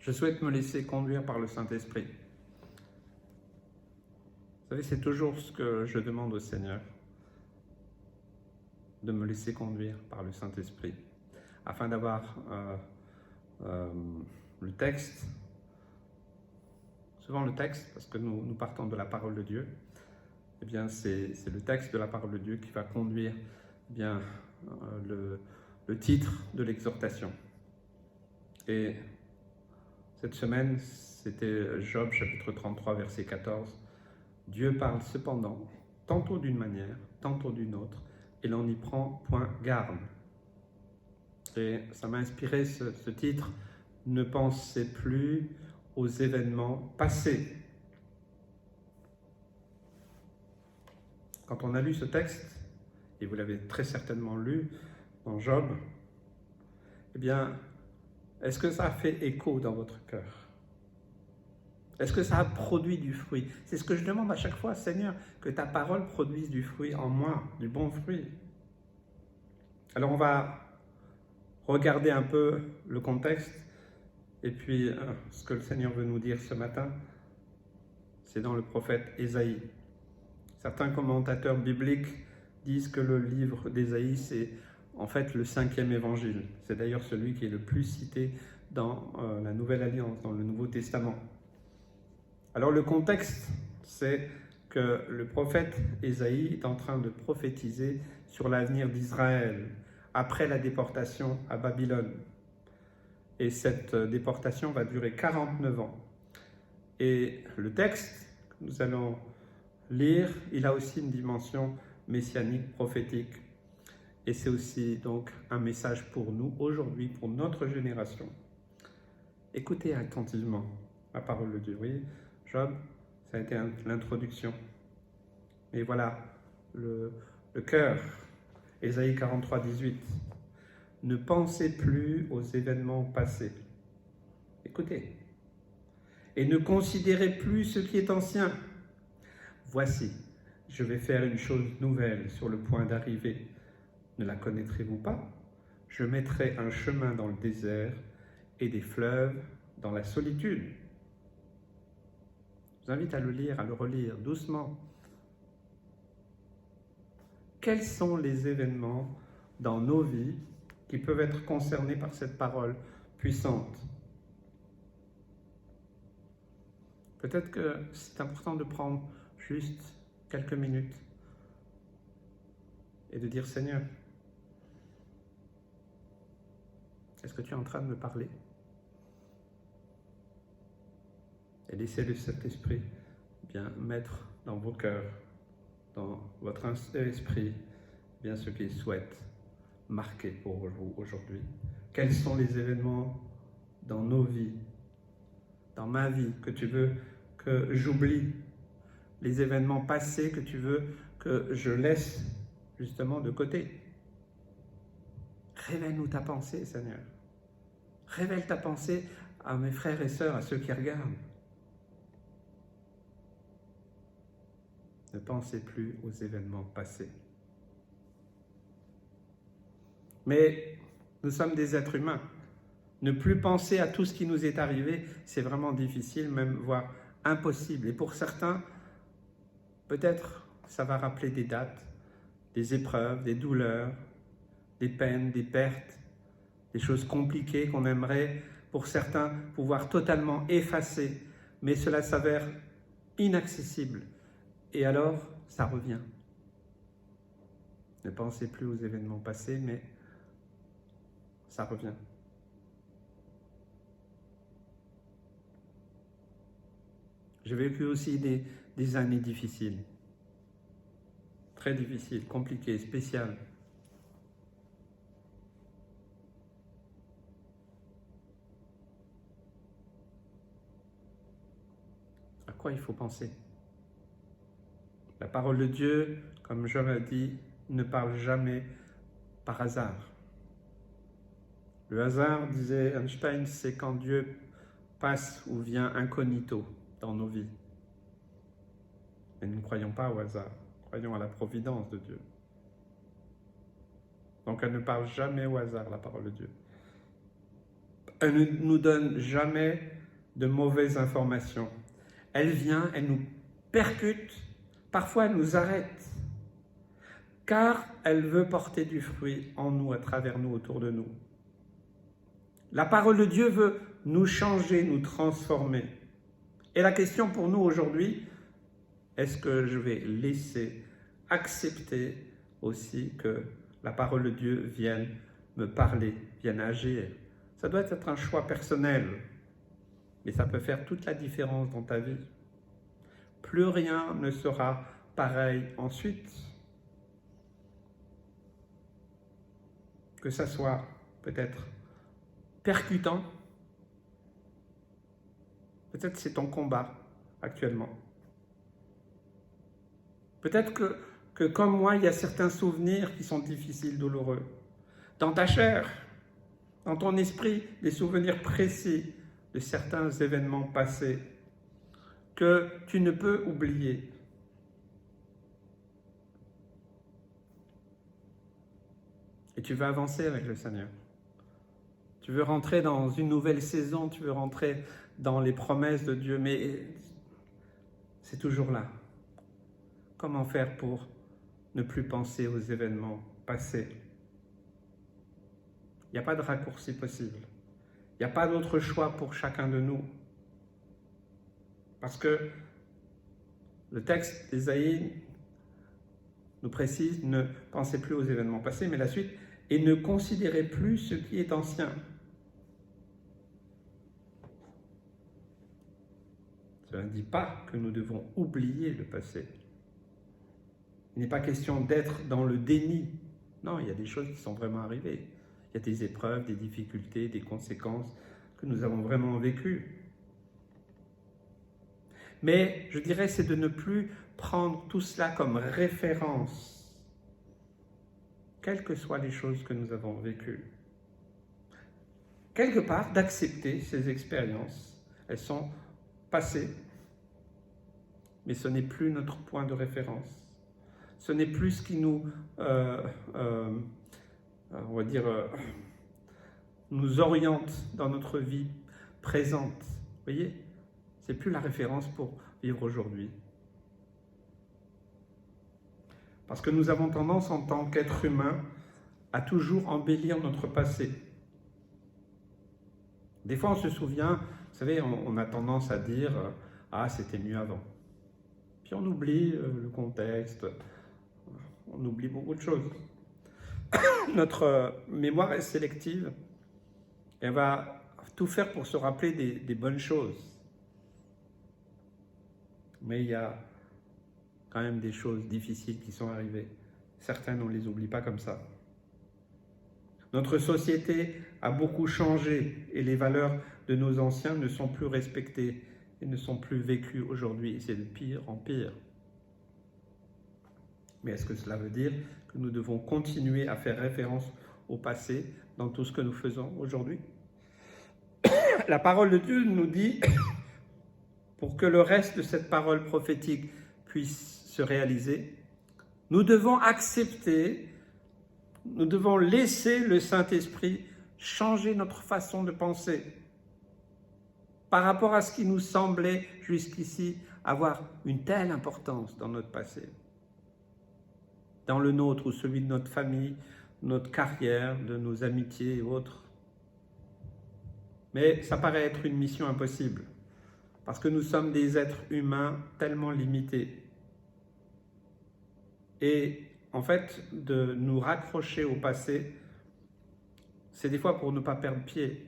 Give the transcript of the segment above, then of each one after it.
Je souhaite me laisser conduire par le Saint-Esprit. Vous savez, c'est toujours ce que je demande au Seigneur, de me laisser conduire par le Saint-Esprit, afin d'avoir le texte, souvent le texte, parce que nous partons de la parole de Dieu, eh bien c'est le texte de la parole de Dieu qui va conduire eh bien, le titre de l'exhortation. Et cette semaine, c'était Job chapitre 33, verset 14. Dieu parle cependant, tantôt d'une manière, tantôt d'une autre, et l'on n'y prend point garde. Et ça m'a inspiré ce titre, ne pensez plus aux événements passés. Quand on a lu ce texte, et vous l'avez très certainement lu dans Job, eh bien, est-ce que ça a fait écho dans votre cœur? Est-ce que ça a produit du fruit? C'est ce que je demande à chaque fois, Seigneur, que ta parole produise du fruit en moi, du bon fruit. Alors on va regarder un peu le contexte, et puis ce que le Seigneur veut nous dire ce matin, c'est dans le prophète Ésaïe. Certains commentateurs bibliques disent que le livre d'Ésaïe, c'est en fait le 5e évangile. C'est d'ailleurs celui qui est le plus cité dans la Nouvelle Alliance, dans le Nouveau Testament. Alors le contexte, c'est que le prophète Ésaïe est en train de prophétiser sur l'avenir d'Israël après la déportation à Babylone. Et cette déportation va durer 49 ans. Et le texte que nous allons lire, il a aussi une dimension messianique, prophétique. Et c'est aussi donc un message pour nous aujourd'hui, pour notre génération. Écoutez attentivement la parole de Dieu. Oui, Job, ça a été l'introduction. Et voilà le cœur. Ésaïe 43, 18. Ne pensez plus aux événements passés. Écoutez. Et ne considérez plus ce qui est ancien. Voici, je vais faire une chose nouvelle sur le point d'arriver. Ne la connaîtrez-vous pas? Je mettrai un chemin dans le désert et des fleuves dans la solitude. Je vous invite à le lire, à le relire doucement. Quels sont les événements dans nos vies qui peuvent être concernés par cette parole puissante? Peut-être que c'est important de prendre juste quelques minutes et de dire, Seigneur, est-ce que tu es en train de me parler? Et laissez le Saint-Esprit bien mettre dans vos cœurs, dans votre esprit, bien ce qu'il souhaite marquer pour vous aujourd'hui. Quels sont les événements dans nos vies, dans ma vie, que tu veux que j'oublie? Les événements passés que tu veux que je laisse justement de côté? Révèle-nous ta pensée, Seigneur. Révèle ta pensée à mes frères et sœurs, à ceux qui regardent. Ne pensez plus aux événements passés. Mais nous sommes des êtres humains. Ne plus penser à tout ce qui nous est arrivé, c'est vraiment difficile, même voire impossible. Et pour certains, peut-être ça va rappeler des dates, des épreuves, des douleurs, des peines, des pertes, des choses compliquées qu'on aimerait, pour certains, pouvoir totalement effacer. Mais cela s'avère inaccessible. Et alors, ça revient. Ne pensez plus aux événements passés, mais ça revient. J'ai vécu aussi des années difficiles, très difficiles, compliquées, spéciales. À quoi il faut penser? La parole de Dieu, comme Job a dit, ne parle jamais par hasard. Le hasard, disait Einstein, c'est quand Dieu passe ou vient incognito dans nos vies. Mais nous ne croyons pas au hasard, croyons à la providence de Dieu. Donc elle ne parle jamais au hasard, la parole de Dieu. Elle ne nous donne jamais de mauvaises informations. Elle vient, elle nous percute, parfois elle nous arrête, car elle veut porter du fruit en nous, à travers nous, autour de nous. La parole de Dieu veut nous changer, nous transformer. Et la question pour nous aujourd'hui, est-ce que je vais laisser, accepter aussi que la parole de Dieu vienne me parler, vienne agir? Ça doit être un choix personnel, mais ça peut faire toute la différence dans ta vie. Plus rien ne sera pareil ensuite. Que ça soit peut-être percutant, peut-être c'est ton combat actuellement. Peut-être que comme moi, il y a certains souvenirs qui sont difficiles, douloureux. Dans ta chair, dans ton esprit, des souvenirs précis de certains événements passés que tu ne peux oublier. Et tu veux avancer avec le Seigneur. Tu veux rentrer dans une nouvelle saison, tu veux rentrer dans les promesses de Dieu, mais c'est toujours là. Comment faire pour ne plus penser aux événements passés? Il n'y a pas de raccourci possible. Il n'y a pas d'autre choix pour chacun de nous. Parce que le texte d'Ésaïe nous précise, ne pensez plus aux événements passés, mais la suite, et ne considérez plus ce qui est ancien. Cela ne dit pas que nous devons oublier le passé. Il n'est pas question d'être dans le déni. Non, il y a des choses qui sont vraiment arrivées. Il y a des épreuves, des difficultés, des conséquences que nous avons vraiment vécues. Mais je dirais, c'est de ne plus prendre tout cela comme référence, quelles que soient les choses que nous avons vécues. Quelque part, d'accepter ces expériences. Elles sont passées, mais ce n'est plus notre point de référence. Ce n'est plus ce qui nous, on va dire, nous oriente dans notre vie présente. Vous voyez ? C'est plus la référence pour vivre aujourd'hui. Parce que nous avons tendance, en tant qu'être humain, à toujours embellir notre passé. Des fois, on se souvient, vous savez, on a tendance à dire « Ah, c'était mieux avant ». Puis on oublie le contexte, on oublie beaucoup de choses. Notre mémoire est sélective, elle va tout faire pour se rappeler des bonnes choses. Mais il y a quand même des choses difficiles qui sont arrivées. Certaines, on ne les oublie pas comme ça. Notre société a beaucoup changé et les valeurs de nos anciens ne sont plus respectées et ne sont plus vécues aujourd'hui. Et c'est de pire en pire. Mais est-ce que cela veut dire que nous devons continuer à faire référence au passé dans tout ce que nous faisons aujourd'hui? La parole de Dieu nous dit, pour que le reste de cette parole prophétique puisse se réaliser, nous devons accepter, nous devons laisser le Saint-Esprit changer notre façon de penser par rapport à ce qui nous semblait jusqu'ici avoir une telle importance dans notre passé, dans le nôtre ou celui de notre famille, notre carrière, de nos amitiés et autres. Mais ça paraît être une mission impossible, parce que nous sommes des êtres humains tellement limités. Et en fait, de nous raccrocher au passé, c'est des fois pour ne pas perdre pied.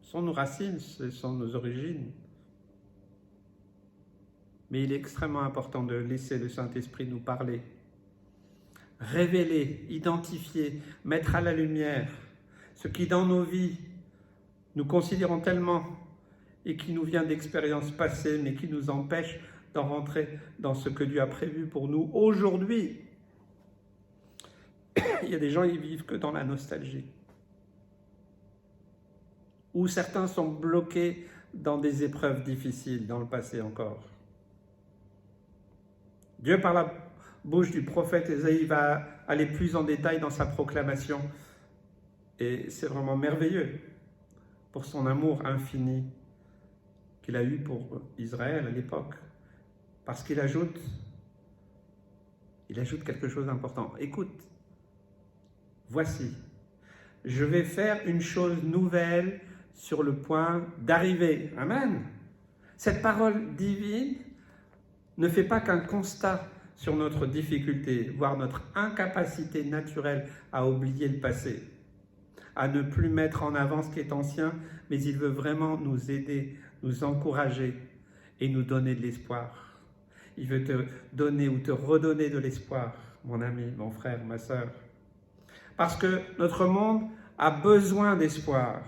Ce sont nos racines, ce sont nos origines. Mais il est extrêmement important de laisser le Saint-Esprit nous parler, révéler, identifier, mettre à la lumière ce qui dans nos vies nous considérons tellement et qui nous vient d'expériences passées, mais qui nous empêche d'en rentrer dans ce que Dieu a prévu pour nous aujourd'hui. Il y a des gens qui vivent que dans la nostalgie. Ou certains sont bloqués dans des épreuves difficiles, dans le passé encore. Dieu, par la bouche du prophète Ésaïe, va aller plus en détail dans sa proclamation. Et c'est vraiment merveilleux. pour son amour infini qu'il a eu pour Israël à l'époque. Parce qu'il ajoute quelque chose d'important. Écoute, voici, je vais faire une chose nouvelle sur le point d'arriver. Amen. Cette parole divine ne fait pas qu'un constat sur notre difficulté, voire notre incapacité naturelle à oublier le passé, à ne plus mettre en avant ce qui est ancien, mais il veut vraiment nous aider, nous encourager et nous donner de l'espoir. Il veut te donner ou te redonner de l'espoir, mon ami, mon frère, ma sœur. Parce que notre monde a besoin d'espoir.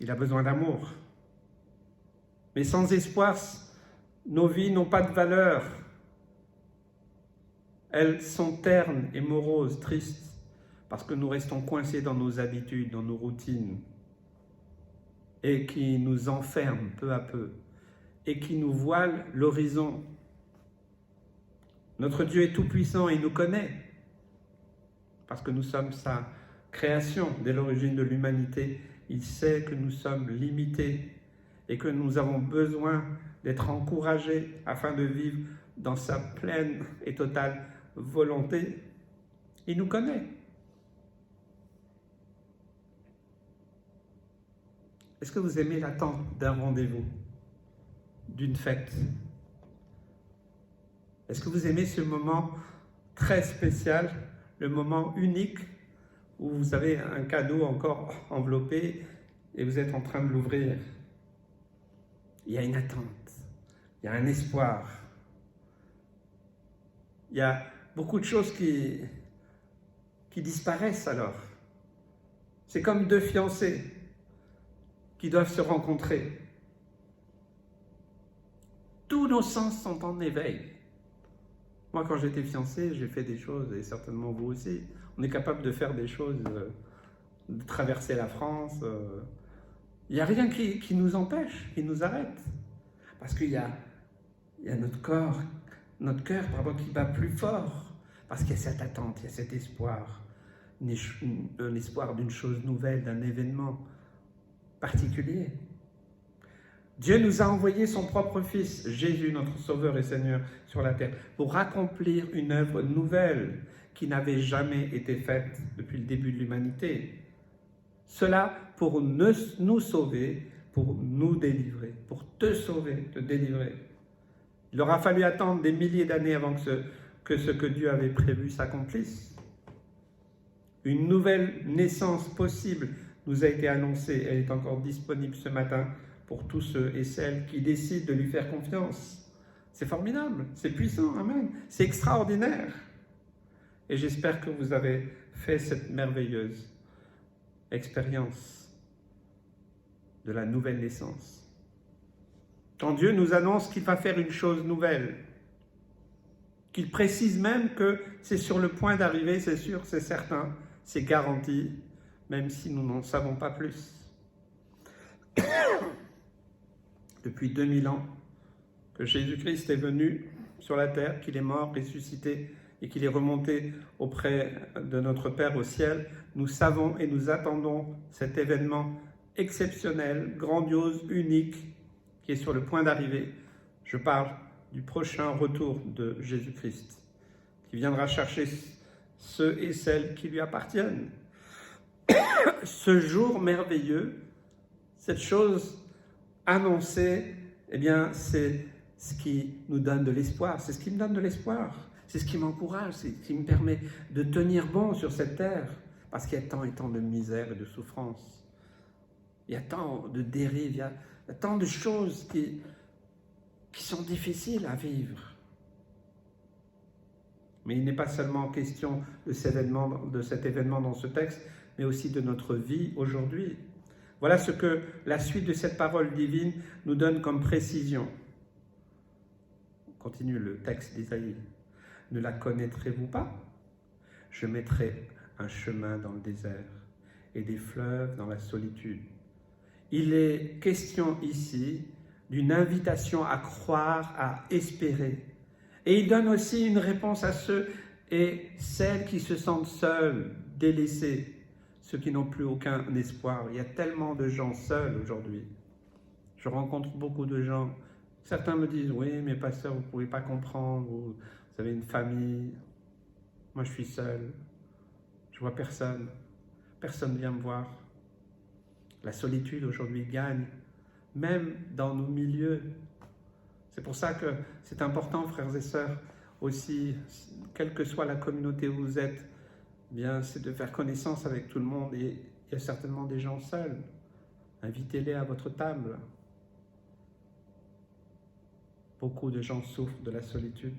Il a besoin d'amour. Mais sans espoir, nos vies n'ont pas de valeur. Elles sont ternes et moroses, tristes, parce que nous restons coincés dans nos habitudes, dans nos routines, et qui nous enferment peu à peu, et qui nous voilent l'horizon. Notre Dieu est tout-puissant et il nous connaît, parce que nous sommes sa création dès l'origine de l'humanité. Il sait que nous sommes limités et que nous avons besoin d'être encouragés afin de vivre dans sa pleine et totale volonté. Il nous connaît. Est-ce que vous aimez l'attente d'un rendez-vous, d'une fête? Est-ce que vous aimez ce moment très spécial, le moment unique où vous avez un cadeau encore enveloppé et vous êtes en train de l'ouvrir? Il y a une attente, il y a un espoir. Il y a beaucoup de choses qui disparaissent alors. C'est comme deux fiancés qui doivent se rencontrer. Tous nos sens sont en éveil. Moi, quand j'étais fiancé, j'ai fait des choses, et certainement vous aussi. On est capable de faire des choses, de traverser la France. Il n'y a rien qui nous empêche, qui nous arrête. Parce qu'il y a notre cœur qui bat plus fort. Parce qu'il y a cette attente, il y a cet espoir. Un espoir d'une chose nouvelle, d'un événement particulier. Dieu nous a envoyé son propre Fils, Jésus, notre Sauveur et Seigneur, sur la terre, pour accomplir une œuvre nouvelle qui n'avait jamais été faite depuis le début de l'humanité. Cela pour nous sauver, pour nous délivrer, pour te sauver, te délivrer. Il aura fallu attendre des milliers d'années avant que ce que Dieu avait prévu s'accomplisse. Une nouvelle naissance possible nous a été annoncée. Elle est encore disponible ce matin pour tous ceux et celles qui décident de lui faire confiance. C'est formidable, c'est puissant, amen. C'est extraordinaire. Et j'espère que vous avez fait cette merveilleuse expérience de la nouvelle naissance. Quand Dieu nous annonce qu'il va faire une chose nouvelle, qu'il précise même que c'est sur le point d'arriver, c'est sûr, c'est certain, c'est garanti, même si nous n'en savons pas plus. Depuis 2000 ans que Jésus-Christ est venu sur la terre, qu'il est mort, ressuscité et qu'il est remonté auprès de notre Père au ciel, nous savons et nous attendons cet événement exceptionnel, grandiose, unique, qui est sur le point d'arriver. Je parle du prochain retour de Jésus-Christ, qui viendra chercher ceux et celles qui lui appartiennent. Ce jour merveilleux, cette chose annoncée, eh bien, c'est ce qui nous donne de l'espoir. C'est ce qui me donne de l'espoir. C'est ce qui m'encourage, c'est ce qui me permet de tenir bon sur cette terre. Parce qu'il y a tant et tant de misère et de souffrance. Il y a tant de dérives, il y a tant de choses qui sont difficiles à vivre. Mais il n'est pas seulement question de cet événement dans ce texte, mais aussi de notre vie aujourd'hui. Voilà ce que la suite de cette parole divine nous donne comme précision. On continue le texte d'Isaïe. Ne la connaîtrez-vous pas? Je mettrai un chemin dans le désert et des fleuves dans la solitude. Il est question ici d'une invitation à croire, à espérer. Et il donne aussi une réponse à ceux et celles qui se sentent seuls, délaissés, ceux qui n'ont plus aucun espoir. Il y a tellement de gens seuls aujourd'hui. Je rencontre beaucoup de gens. Certains me disent, oui, mais pasteur, vous ne pouvez pas comprendre, vous avez une famille. Moi, je suis seul. Je vois personne. Personne ne vient me voir. La solitude aujourd'hui gagne, même dans nos milieux. C'est pour ça que c'est important, frères et sœurs, aussi, quelle que soit la communauté où vous êtes, bien, c'est de faire connaissance avec tout le monde. Et il y a certainement des gens seuls. Invitez-les à votre table. Beaucoup de gens souffrent de la solitude.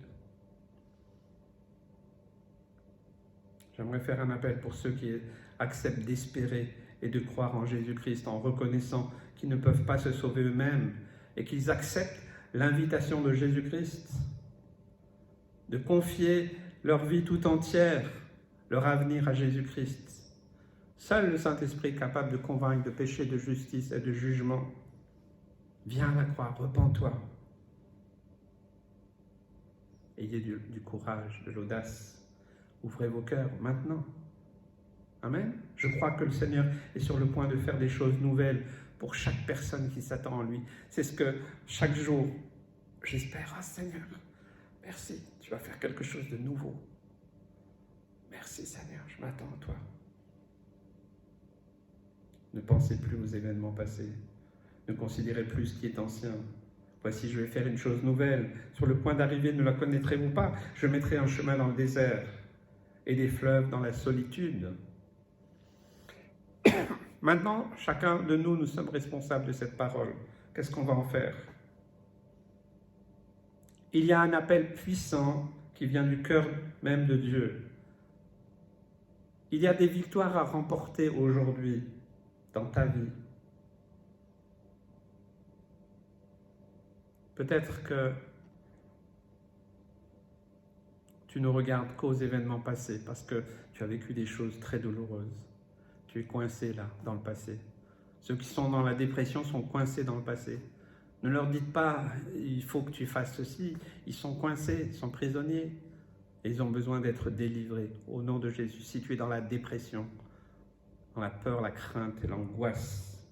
J'aimerais faire un appel pour ceux qui acceptent d'espérer et de croire en Jésus-Christ en reconnaissant qu'ils ne peuvent pas se sauver eux-mêmes et qu'ils acceptent l'invitation de Jésus-Christ de confier leur vie tout entière, leur avenir à Jésus-Christ. Seul le Saint-Esprit est capable de convaincre de péché, de justice et de jugement. Viens à la croix, repens-toi. Ayez du courage, de l'audace. Ouvrez vos cœurs maintenant. Amen. Je crois que le Seigneur est sur le point de faire des choses nouvelles pour chaque personne qui s'attend en lui. C'est ce que chaque jour, j'espère. Ah Seigneur, merci, tu vas faire quelque chose de nouveau. Merci Seigneur, je m'attends à toi. Ne pensez plus aux événements passés. Ne considérez plus ce qui est ancien. Voici, je vais faire une chose nouvelle. Sur le point d'arriver, ne la connaîtrez-vous pas? Je mettrai un chemin dans le désert et des fleuves dans la solitude. Maintenant, chacun de nous, nous sommes responsables de cette parole. Qu'est-ce qu'on va en faire? Il y a un appel puissant qui vient du cœur même de Dieu. Il y a des victoires à remporter aujourd'hui dans ta vie. Peut-être que tu ne regardes qu'aux événements passés parce que tu as vécu des choses très douloureuses. Tu es coincé là, dans le passé. Ceux qui sont dans la dépression sont coincés dans le passé. Ne leur dites pas, il faut que tu fasses ceci. Ils sont coincés, ils sont prisonniers. Et ils ont besoin d'être délivrés au nom de Jésus. Si tu es dans la dépression, dans la peur, la crainte et l'angoisse,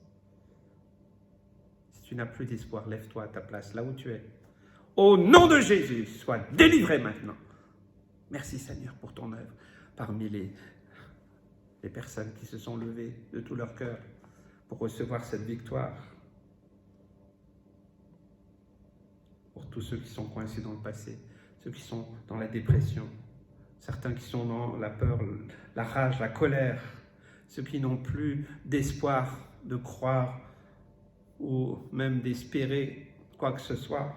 si tu n'as plus d'espoir, lève-toi à ta place, là où tu es. Au nom de Jésus, sois délivré maintenant. Merci Seigneur pour ton œuvre parmi les personnes qui se sont levées de tout leur cœur pour recevoir cette victoire. Pour tous ceux qui sont coincés dans le passé, ceux qui sont dans la dépression, certains qui sont dans la peur, la rage, la colère, ceux qui n'ont plus d'espoir de croire ou même d'espérer quoi que ce soit.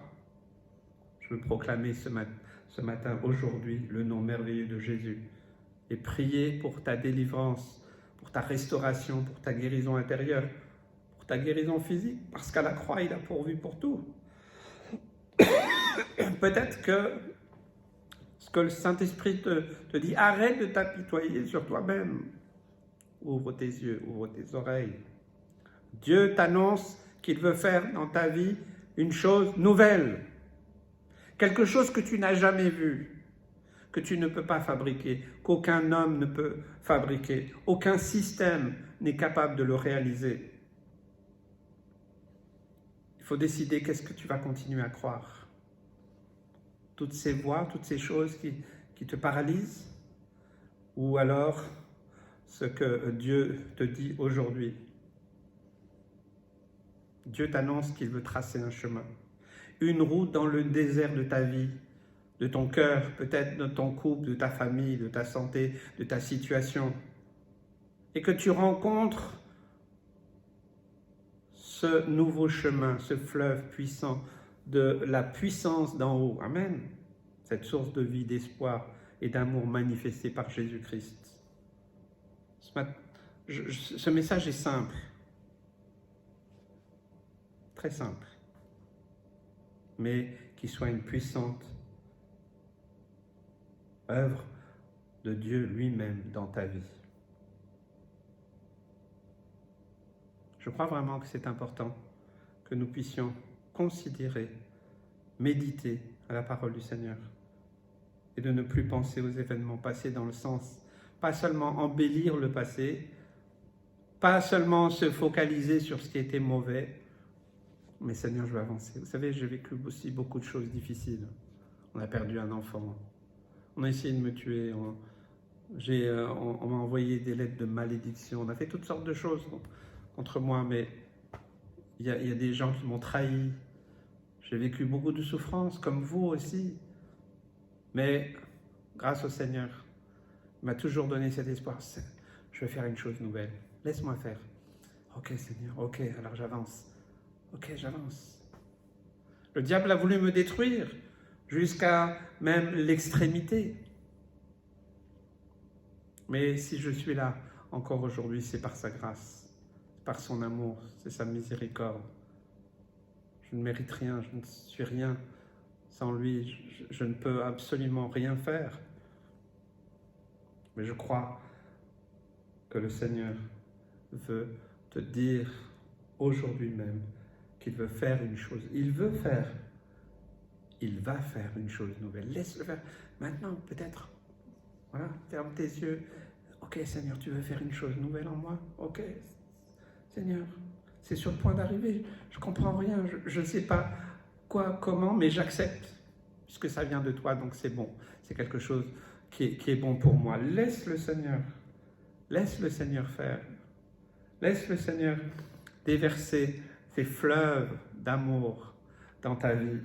Je veux proclamer ce matin, aujourd'hui, le nom merveilleux de Jésus et prier pour ta délivrance, pour ta restauration, pour ta guérison intérieure, pour ta guérison physique, parce qu'à la croix, il a pourvu pour tout. Peut-être que ce que le Saint-Esprit te dit, arrête de t'apitoyer sur toi-même. Ouvre tes yeux, ouvre tes oreilles. Dieu t'annonce qu'il veut faire dans ta vie une chose nouvelle. Quelque chose que tu n'as jamais vu, que tu ne peux pas fabriquer, qu'aucun homme ne peut fabriquer. Aucun système n'est capable de le réaliser. Il faut décider qu'est-ce que tu vas continuer à croire. Toutes ces voix, toutes ces choses qui te paralysent, ou alors ce que Dieu te dit aujourd'hui. Dieu t'annonce qu'il veut tracer un chemin, une route dans le désert de ta vie, de ton cœur, peut-être de ton couple, de ta famille, de ta santé, de ta situation, et que tu rencontres ce nouveau chemin, ce fleuve puissant de la puissance d'en haut. Amen. Cette source de vie, d'espoir et d'amour manifestée par Jésus-Christ. Ce message est simple, très simple, mais qui soit une puissante œuvre de Dieu lui-même dans ta vie. Je crois vraiment que c'est important que nous puissions considérer, méditer à la parole du Seigneur et de ne plus penser aux événements passés dans le sens, pas seulement embellir le passé, Pas seulement se focaliser sur ce qui était mauvais, mais Seigneur, je veux avancer. Vous savez, j'ai vécu aussi beaucoup de choses difficiles. On a perdu un enfant. On a essayé de me tuer. On m'a envoyé des lettres de malédiction. On a fait toutes sortes de choses contre moi, mais il y a des gens qui m'ont trahi. J'ai vécu beaucoup de souffrances, comme vous aussi. Mais grâce au Seigneur, il m'a toujours donné cet espoir. Je vais faire une chose nouvelle. Laisse-moi faire. Ok Seigneur, ok, alors j'avance. Ok, j'avance. Le diable a voulu me détruire jusqu'à même l'extrémité. Mais si je suis là encore aujourd'hui, c'est par sa grâce, par son amour, c'est sa miséricorde. Je ne mérite rien, je ne suis rien sans lui, je ne peux absolument rien faire. Mais je crois que le Seigneur veut te dire aujourd'hui même qu'il veut faire une chose. Il veut faire. Il va faire une chose nouvelle. Laisse-le faire. Maintenant, peut-être. Voilà, ferme tes yeux. Ok, Seigneur, tu veux faire une chose nouvelle en moi? Ok, Seigneur, c'est sur le point d'arriver. Je ne comprends rien. Je ne sais pas quoi, comment, mais j'accepte. Puisque ça vient de toi, donc c'est bon. C'est quelque chose qui est bon pour moi. Laisse le Seigneur. Laisse le Seigneur faire. Laisse le Seigneur déverser ses fleuves d'amour dans ta vie.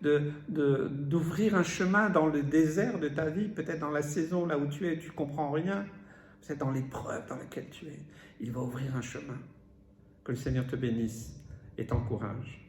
D'ouvrir un chemin dans le désert de ta vie, peut-être dans la saison là où tu es, tu ne comprends rien, c'est dans l'épreuve dans laquelle tu es. Il va ouvrir un chemin. Que le Seigneur te bénisse et t'encourage.